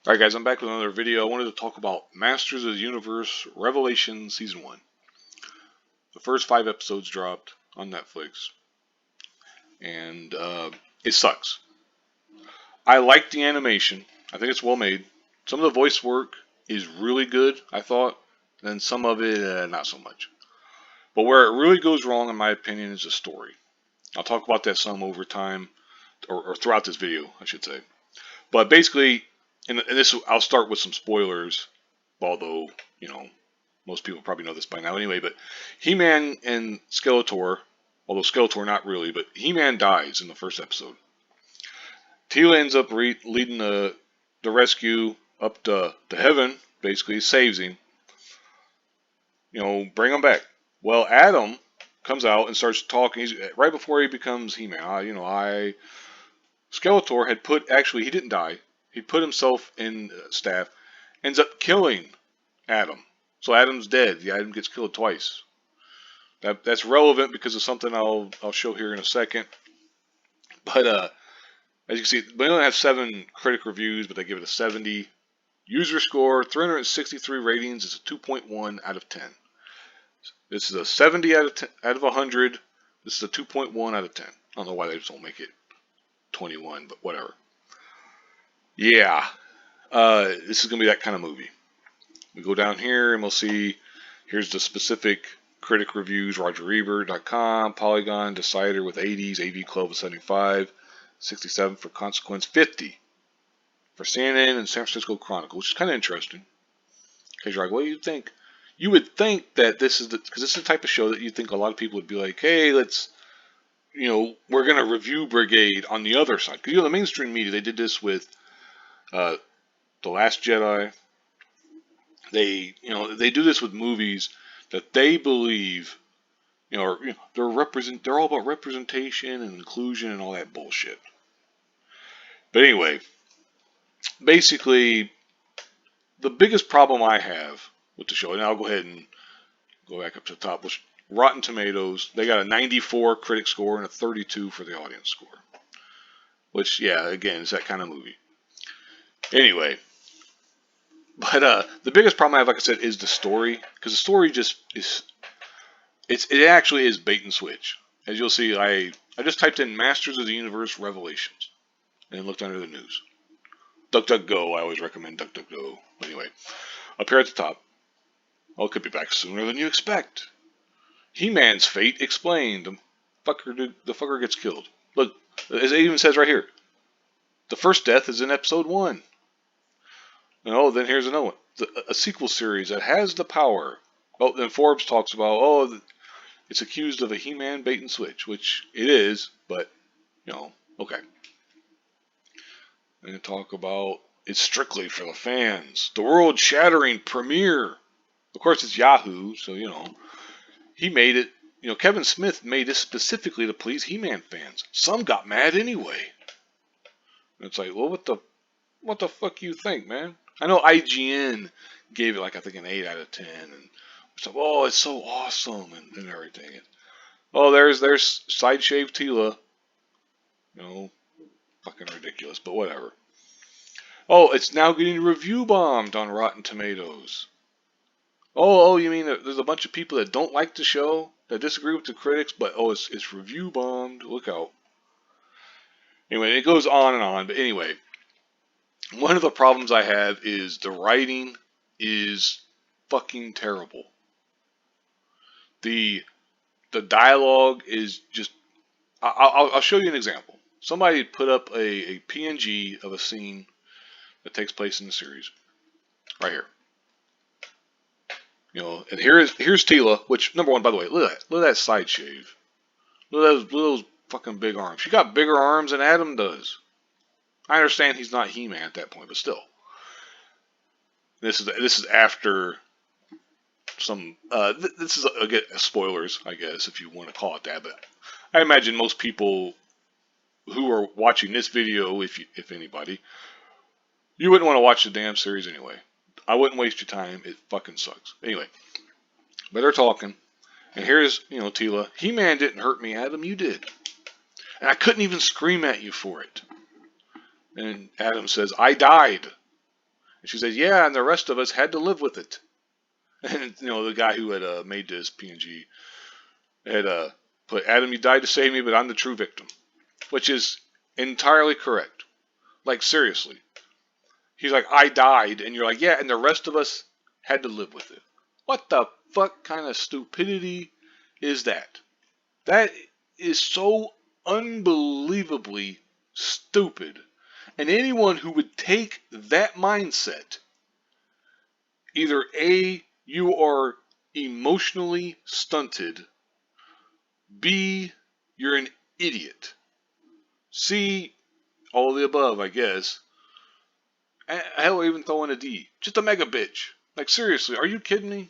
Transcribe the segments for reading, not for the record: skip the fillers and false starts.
Alright guys, I'm back with another video. I wanted to talk about Masters of the Universe Revelation Season 1. The first 5 episodes dropped on Netflix, and it sucks. I like the animation. I think it's well made. Some of the voice work is really good, I thought, and some of it not so much. But where it really goes wrong, in my opinion, is the story. I'll talk about that some over time, or throughout this video, I should say. But basically, and this I'll start with some spoilers, although, you know, most people probably know this by now anyway, but He-Man and Skeletor, although Skeletor not really, but He-Man dies in the first episode. Teela ends up leading the rescue up to heaven, basically, saves him, bring him back. Well, Adam comes out and starts talking. Right before he becomes He-Man. Skeletor had actually, he didn't die. He put himself in staff, ends up killing Adam. So Adam's dead. The Adam gets killed twice. That's relevant because of something I'll show here in a second. But as you can see, we only have 7 critic reviews, but they give it a 70. User score, 363 ratings. It's a 2.1 out of 10. This is a 70 out of 100. This is a 2.1 out of 10. I don't know why they just don't make it 21, but whatever. Yeah, this is going to be that kind of movie. We go down here and we'll see, here's the specific critic reviews, RogerEbert.com, Polygon, Decider with 80s, AV Club with 75, 67 for Consequence, 50 for CNN and San Francisco Chronicle, which is kind of interesting. Because you're like, what do you think? You would think that because this is the type of show that you think a lot of people would be like, hey, let's, we're going to review Brigade on the other side. Because, the mainstream media, they did this with The Last Jedi. They do this with movies that they believe, they're all about representation and inclusion and all that bullshit. But anyway, basically, the biggest problem I have with the show, and I'll go ahead and go back up to the top, was Rotten Tomatoes. They got a 94 critic score and a 32 for the audience score. Which, yeah, again, is that kind of movie. Anyway, but the biggest problem I have, like I said, is the story. Because the story just is, it actually is bait and switch. As you'll see, I just typed in Masters of the Universe Revelations and looked under the news. DuckDuckGo, I always recommend DuckDuckGo. Anyway, up here at the top. Oh, it could be back sooner than you expect. He-Man's fate explained. The fucker gets killed. Look, as it even says right here. The first death is in episode 1. Oh, then here's another one. A sequel series that has the power. Oh, then Forbes talks about, it's accused of a He-Man bait and switch, which it is, but, okay. And they talk about it's strictly for the fans. The world-shattering premiere. Of course, it's Yahoo, so, he made it. Kevin Smith made this specifically to please He-Man fans. Some got mad anyway. And it's like, well, what the fuck you think, man? I know IGN gave it, like, I think an 8 out of 10. And so, oh, it's so awesome and everything. And, there's Side Shave Teela. Fucking ridiculous, but whatever. Oh, it's now getting review bombed on Rotten Tomatoes. Oh, you mean there's a bunch of people that don't like the show, that disagree with the critics, but it's review bombed. Look out. Anyway, it goes on and on, but anyway, one of the problems I have is the writing is fucking terrible. The dialogue is just. I'll show you an example. Somebody put up a PNG of a scene that takes place in the series, right here. And here's Teela, which, number one, by the way, look at that side shave. Look at those fucking big arms. She got bigger arms than Adam does. I understand he's not He-Man at that point, but still. This is after some. This is again spoilers, I guess, if you want to call it that. But I imagine most people who are watching this video, if anybody, you wouldn't want to watch the damn series anyway. I wouldn't waste your time. It fucking sucks. Anyway, but they're talking, and here's Teela. He-Man didn't hurt me, Adam. You did, and I couldn't even scream at you for it. And Adam says, I died. And she says, yeah, and the rest of us had to live with it. And, the guy who had made this PNG had put, Adam, you died to save me, but I'm the true victim. Which is entirely correct. Like, seriously. He's like, I died. And you're like, yeah, and the rest of us had to live with it. What the fuck kind of stupidity is that? That is so unbelievably stupid. And anyone who would take that mindset, either A, you are emotionally stunted, B, you're an idiot, C, all of the above, I guess. Hell, even throw in a D. Just a mega bitch. Like, seriously, are you kidding me?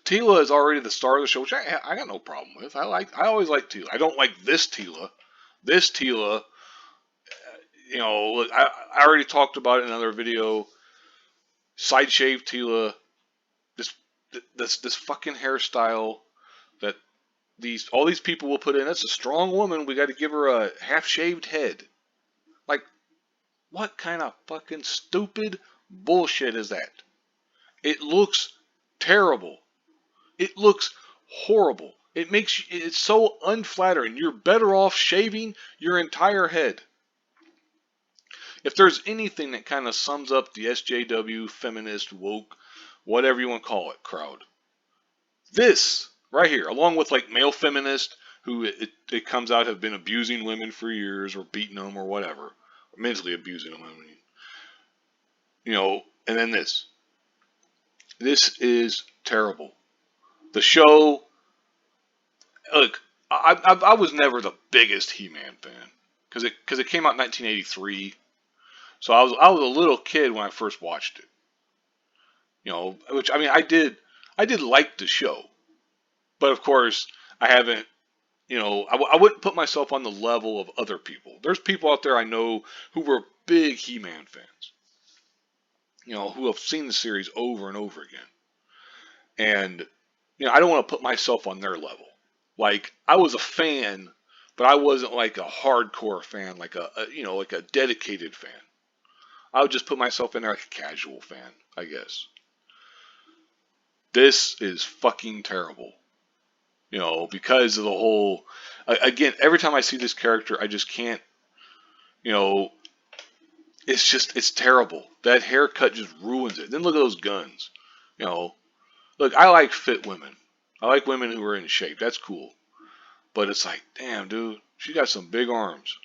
Tila is already the star of the show, which I got no problem with. I always like Tila. I don't like this Tila. This Tila, I already talked about it in another video. Side shave Tila, this fucking hairstyle that all these people will put in. That's a strong woman. We got to give her a half shaved head. Like, what kind of fucking stupid bullshit is that? It looks terrible. It looks horrible. It's so unflattering. You're better off shaving your entire head. If there's anything that kind of sums up the SJW, feminist, woke, whatever you want to call it, crowd, this right here, along with like male feminists who it comes out have been abusing women for years or beating them or whatever, or mentally abusing them. And then this. This is terrible. The show, look, I was never the biggest He-Man fan because it came out in 1983, so I was a little kid when I first watched it. Which I mean I did like the show, but of course I haven't. I wouldn't put myself on the level of other people. There's people out there I know who were big He-Man fans, who have seen the series over and over again, and I don't want to put myself on their level. Like, I was a fan, but I wasn't like a hardcore fan, like like a dedicated fan. I would just put myself in there like a casual fan, I guess. This is fucking terrible. Because of the whole, again, every time I see this character, I just can't, it's terrible. That haircut just ruins it. Then look at those guns. Look, I like fit women. I like women who are in shape. That's cool. But it's like, damn, dude, she got some big arms.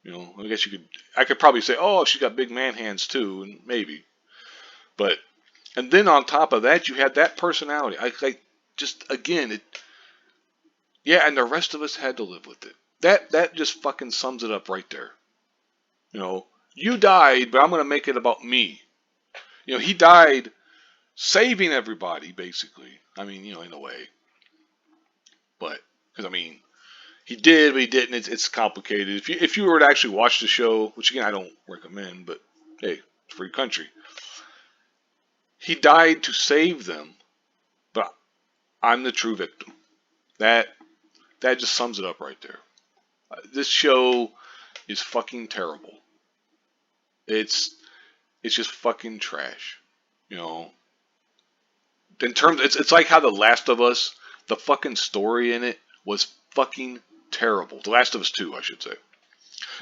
I guess I could probably say, oh, she got big man hands too, and maybe. But, and then on top of that, you had that personality. Just, again, yeah, and the rest of us had to live with it. That just fucking sums it up right there. You died, but I'm going to make it about me. He died saving everybody, basically. I mean, in a way. But, because, I mean, he did, but he didn't. It's complicated. If you were to actually watch the show, which, again, I don't recommend, but, hey, it's free country. He died to save them, but I'm the true victim. That just sums it up right there. This show is fucking terrible. It's just fucking trash. In terms, it's like how The Last of Us, the fucking story in it was fucking terrible. The Last of Us 2, I should say.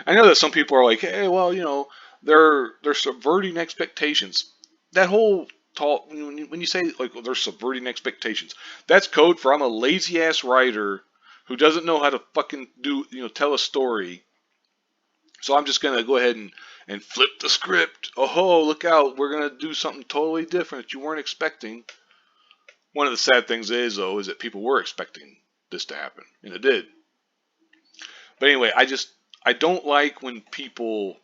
I know that some people are like, hey, well, they're subverting expectations. That whole talk, when you say like they're subverting expectations, that's code for I'm a lazy ass writer who doesn't know how to fucking tell a story. So I'm just gonna go ahead and flip the script. Oh, look out, we're gonna do something totally different that you weren't expecting. One of the sad things is that people were expecting this to happen, and it did. But anyway, I don't like when people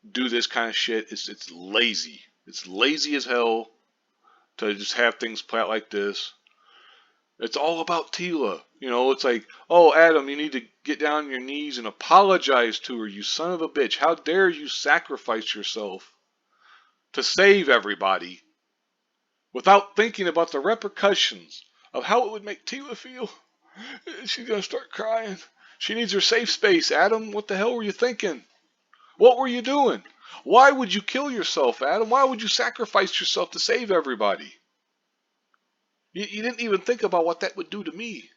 do this kind of shit. It's lazy. It's lazy as hell to just have things play out like this. It's all about Tila. It's like, oh, Adam, you need to get down on your knees and apologize to her, you son of a bitch. How dare you sacrifice yourself to save everybody without thinking about the repercussions of how it would make Tila feel. She's going to start crying. She needs her safe space, Adam. What the hell were you thinking? What were you doing? Why would you kill yourself, Adam? Why would you sacrifice yourself to save everybody? You didn't even think about what that would do to me.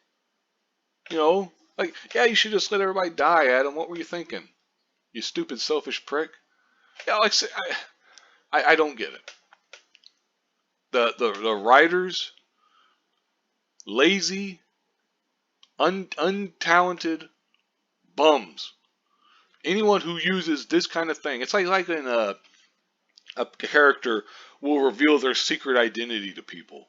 You know? Like, yeah, you should just let everybody die, Adam. What were you thinking? You stupid, selfish prick. Yeah, like, I don't get it. The writers, lazy, untalented bums. Anyone who uses this kind of thing, it's like in a character will reveal their secret identity to people.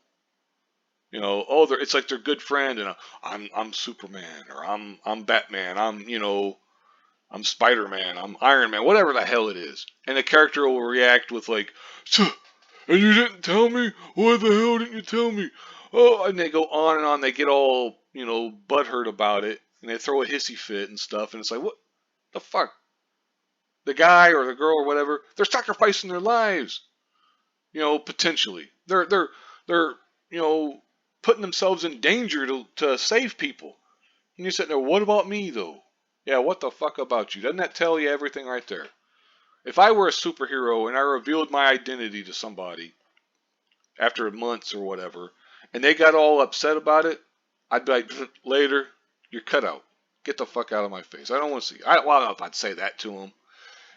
You know, oh, it's like their good friend, and I'm Superman, or I'm Batman, I'm Spider Man, I'm Iron Man, whatever the hell it is, and the character will react with like, "So, and you didn't tell me? Why the hell didn't you tell me?" Oh, and they go on and on. They get all butthurt about it, and they throw a hissy fit and stuff, and it's like, what the fuck? The guy or the girl or whatever, they're sacrificing their lives. Potentially. They're putting themselves in danger to save people. And you're sitting there, what about me though? Yeah, what the fuck about you? Doesn't that tell you everything right there? If I were a superhero and I revealed my identity to somebody after months or whatever, and they got all upset about it, I'd be like, later, you're cut out. Get the fuck out of my face. I don't want to see. Well, I don't know if I'd say that to them,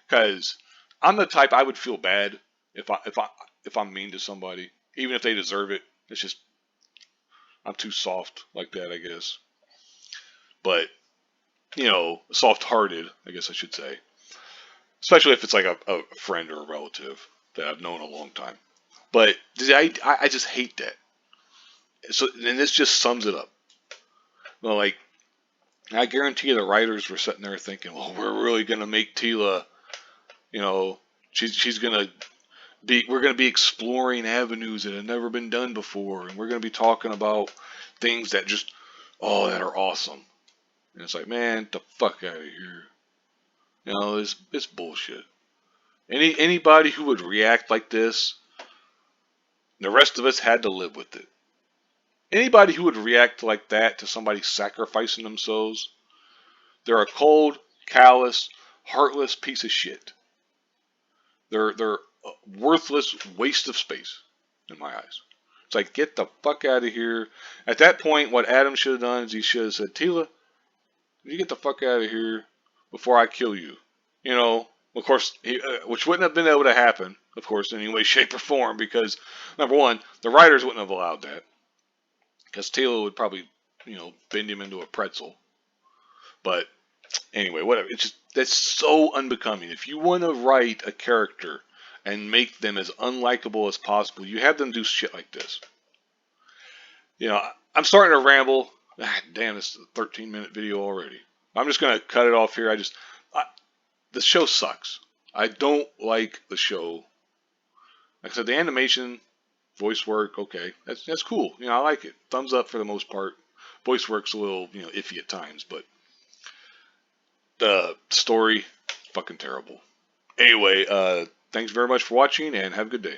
because I'm the type I would feel bad if I'm mean to somebody, even if they deserve it. It's just I'm too soft like that, I guess. But soft-hearted, I guess I should say. Especially if it's like a friend or a relative that I've known a long time. But I just hate that. So, and this just sums it up. Well, like, I guarantee you the writers were sitting there thinking, well, we're really going to make Tila, you know, she's going to we're going to be exploring avenues that have never been done before, and we're going to be talking about things that that are awesome. And it's like, man, get the fuck out of here. It's bullshit. Anybody who would react like this, the rest of us had to live with it. Anybody who would react like that to somebody sacrificing themselves, they're a cold, callous, heartless piece of shit. They're a worthless waste of space in my eyes. It's like, get the fuck out of here. At that point, what Adam should have done is he should have said, Tila, you get the fuck out of here before I kill you. Of course, which wouldn't have been able to happen, of course, in any way, shape, or form, because, number one, the writers wouldn't have allowed that. Because Tila would probably, bend him into a pretzel. But anyway, whatever. That's so unbecoming. If you want to write a character and make them as unlikable as possible, you have them do shit like this. I'm starting to ramble. Damn, this is a 13-minute video already. I'm just going to cut it off here. The show sucks. I don't like the show. Like I said, the animation, voice work, okay, that's cool. I like it. Thumbs up for the most part. Voice work's a little, iffy at times, but the story, fucking terrible. Anyway, thanks very much for watching, and have a good day.